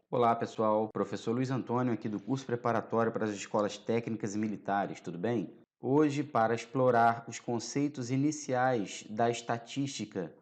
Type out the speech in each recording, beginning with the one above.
Olá pessoal, professor Luiz Antônio aqui do curso preparatório para as escolas técnicas e militares, tudo bem? Hoje, para explorar os conceitos iniciais da estatística,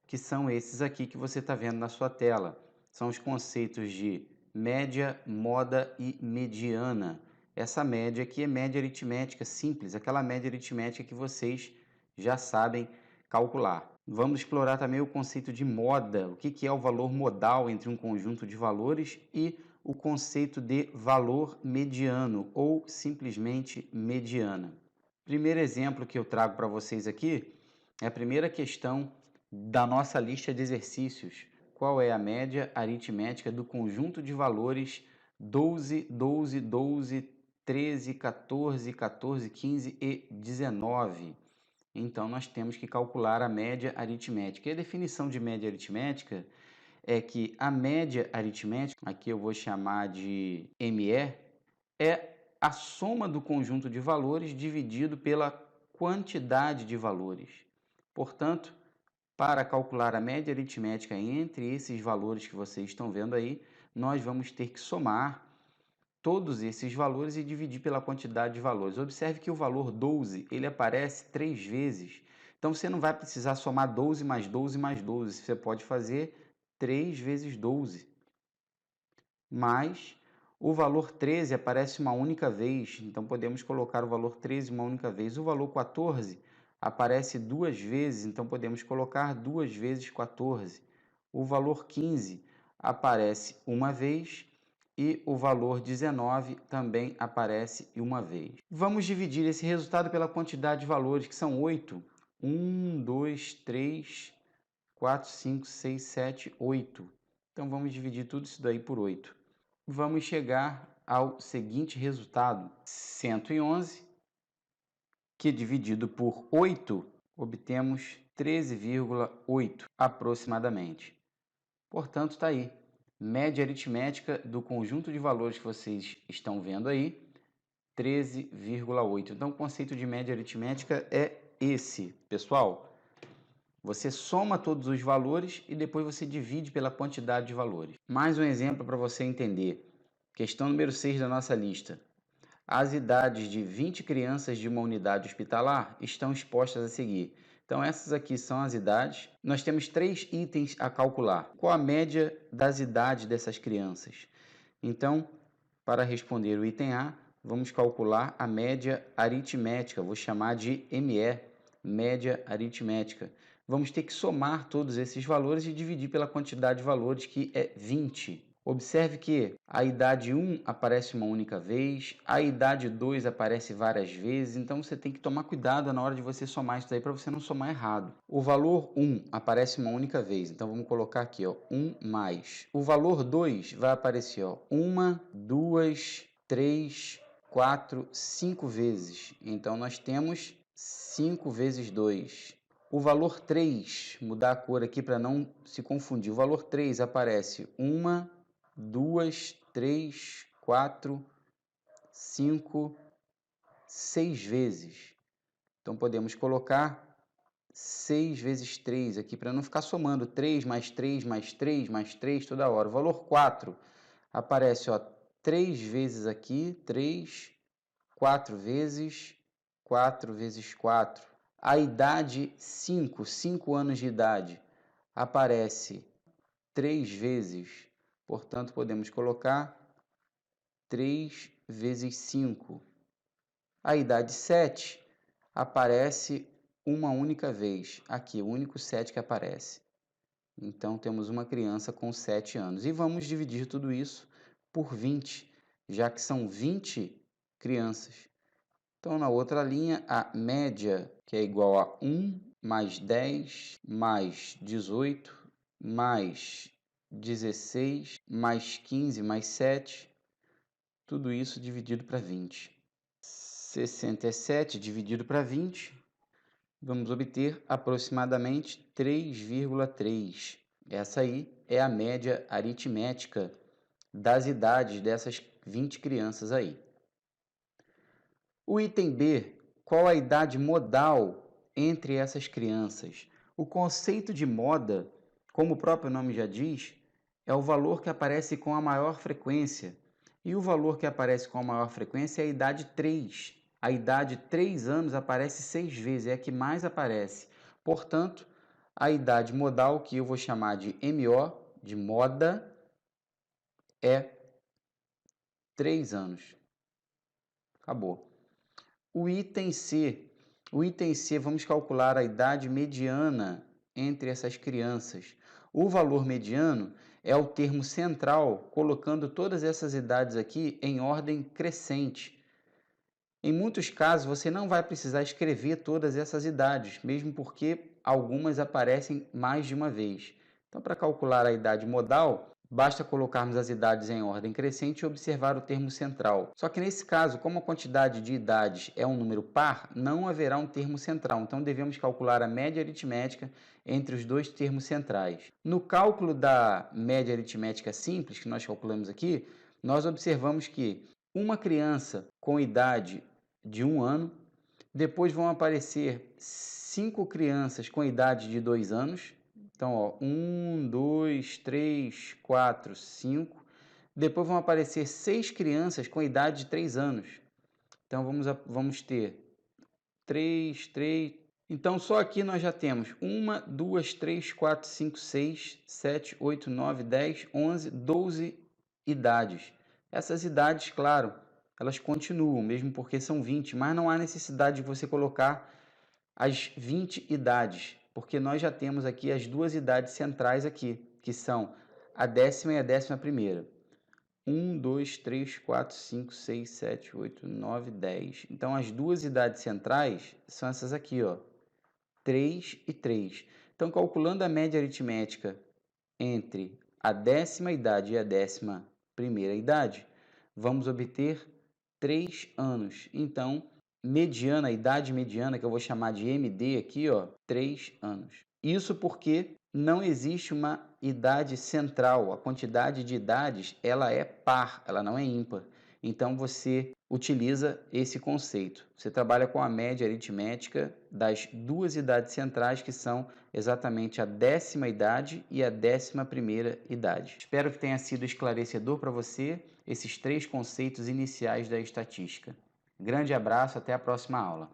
que são esses aqui que você está vendo na sua tela. São os conceitos de média, moda e mediana. Essa média aqui é média aritmética simples, aquela média aritmética que vocês já sabem calcular. Vamos explorar também o conceito de moda, o que é o valor modal entre um conjunto de valores e o conceito de valor mediano ou simplesmente mediana. Primeiro exemplo que eu trago para vocês aqui é a primeira questão da nossa lista de exercícios. Qual é a média aritmética do conjunto de valores 12, 12, 12, 13, 14, 14, 15 e 19? Então, nós temos que calcular a média aritmética. E a definição de média aritmética é que a média aritmética, aqui eu vou chamar de ME, é a soma do conjunto de valores dividido pela quantidade de valores. Portanto, para calcular a média aritmética entre esses valores que vocês estão vendo aí, nós vamos ter que somar todos esses valores e dividir pela quantidade de valores. Observe que o valor 12, ele aparece 3 vezes. Então, você não vai precisar somar 12 mais 12 mais 12. Você pode fazer 3 vezes 12. Mas o valor 13 aparece uma única vez. Então, podemos colocar o valor 13 uma única vez. O valor 14 aparece 2 vezes. Então, podemos colocar 2 vezes 14. O valor 15 aparece uma vez e o valor 19 também aparece uma vez. Vamos dividir esse resultado pela quantidade de valores, que são 8. 1, 2, 3, 4, 5, 6, 7, 8. Então, vamos dividir tudo isso daí por 8. Vamos chegar ao seguinte resultado: 111, que dividido por 8, obtemos 13,8 aproximadamente. Portanto, está aí. Média aritmética do conjunto de valores que vocês estão vendo aí, 13,8. Então, o conceito de média aritmética é esse, pessoal. Você soma todos os valores e depois você divide pela quantidade de valores. Mais um exemplo para você entender. Questão número 6 da nossa lista. As idades de 20 crianças de uma unidade hospitalar estão expostas a seguir. Então, essas aqui são as idades. Nós temos 3 itens a calcular. Qual a média das idades dessas crianças? Então, para responder o item A, vamos calcular a média aritmética. Vou chamar de ME, média aritmética. Vamos ter que somar todos esses valores e dividir pela quantidade de valores, que é 20. Observe que a idade 1 aparece uma única vez, a idade 2 aparece várias vezes, então você tem que tomar cuidado na hora de você somar isso daí para você não somar errado. O valor 1 aparece uma única vez, então vamos colocar aqui, ó, 1 mais. O valor 2 vai aparecer, ó, 1, 2, 3, 4, 5 vezes. Então nós temos 5 vezes 2. O valor 3, mudar a cor aqui para não se confundir, o valor 3 aparece 1, 2, 3, 4, 5, 6 vezes. Então, podemos colocar 6 vezes 3 aqui, para não ficar somando 3 mais 3 mais 3 mais 3 toda hora. O valor 4 aparece, ó, 3 vezes aqui, 3, 4 vezes 4. A idade 5, 5 anos de idade, aparece 3 vezes. Portanto, podemos colocar 3 vezes 5. A idade 7 aparece uma única vez. Aqui, o único 7 que aparece. Então, temos uma criança com 7 anos. E vamos dividir tudo isso por 20, já que são 20 crianças. Então, na outra linha, a média, que é igual a 1 mais 10 mais 18 mais 16 mais 15 mais 7, tudo isso dividido para 20. 67 dividido para 20, vamos obter aproximadamente 3,3. Essa aí é a média aritmética das idades dessas 20 crianças aí. O item B, qual a idade modal entre essas crianças? O conceito de moda, como o próprio nome já diz, é o valor que aparece com a maior frequência. E o valor que aparece com a maior frequência é a idade 3. A idade 3 anos aparece 6 vezes, é a que mais aparece. Portanto, a idade modal, que eu vou chamar de MO, de moda, é 3 anos. Acabou. O item C. O item C, vamos calcular a idade mediana entre essas crianças. O valor mediano é o termo central, colocando todas essas idades aqui em ordem crescente. Em muitos casos, você não vai precisar escrever todas essas idades, mesmo porque algumas aparecem mais de uma vez. Então, para calcular a idade modal, basta colocarmos as idades em ordem crescente e observar o termo central. Só que nesse caso, como a quantidade de idades é um número par, não haverá um termo central. Então, devemos calcular a média aritmética entre os dois termos centrais. No cálculo da média aritmética simples, que nós calculamos aqui, nós observamos que uma criança com idade de 1 ano, depois vão aparecer 5 crianças com idade de 2 anos. Então, ó, 1, 2, 3, 4, 5. Depois vão aparecer 6 crianças com idade de 3 anos. Então, vamos ter 3, 3. Então, só aqui nós já temos 1, 2, 3, 4, 5, 6, 7, 8, 9, 10, 11, 12 idades. Essas idades, claro, elas continuam, mesmo porque são 20, mas não há necessidade de você colocar as 20 idades, porque nós já temos aqui as duas idades centrais aqui, que são a 10ª e a 11ª. 1, 2, 3, 4, 5, 6, 7, 8, 9, 10. Então, as duas idades centrais são essas aqui, ó, 3 e 3. Então, calculando a média aritmética entre a 10ª idade e a 11ª idade, vamos obter 3 anos. Então, mediana, a idade mediana, que eu vou chamar de MD aqui, ó, 3 anos. Isso porque não existe uma idade central. A quantidade de idades, ela é par, ela não é ímpar. Então, você utiliza esse conceito. Você trabalha com a média aritmética das duas idades centrais, que são exatamente a 10ª idade e a 11ª idade. Espero que tenha sido esclarecedor para você esses 3 conceitos iniciais da estatística. Grande abraço, até a próxima aula.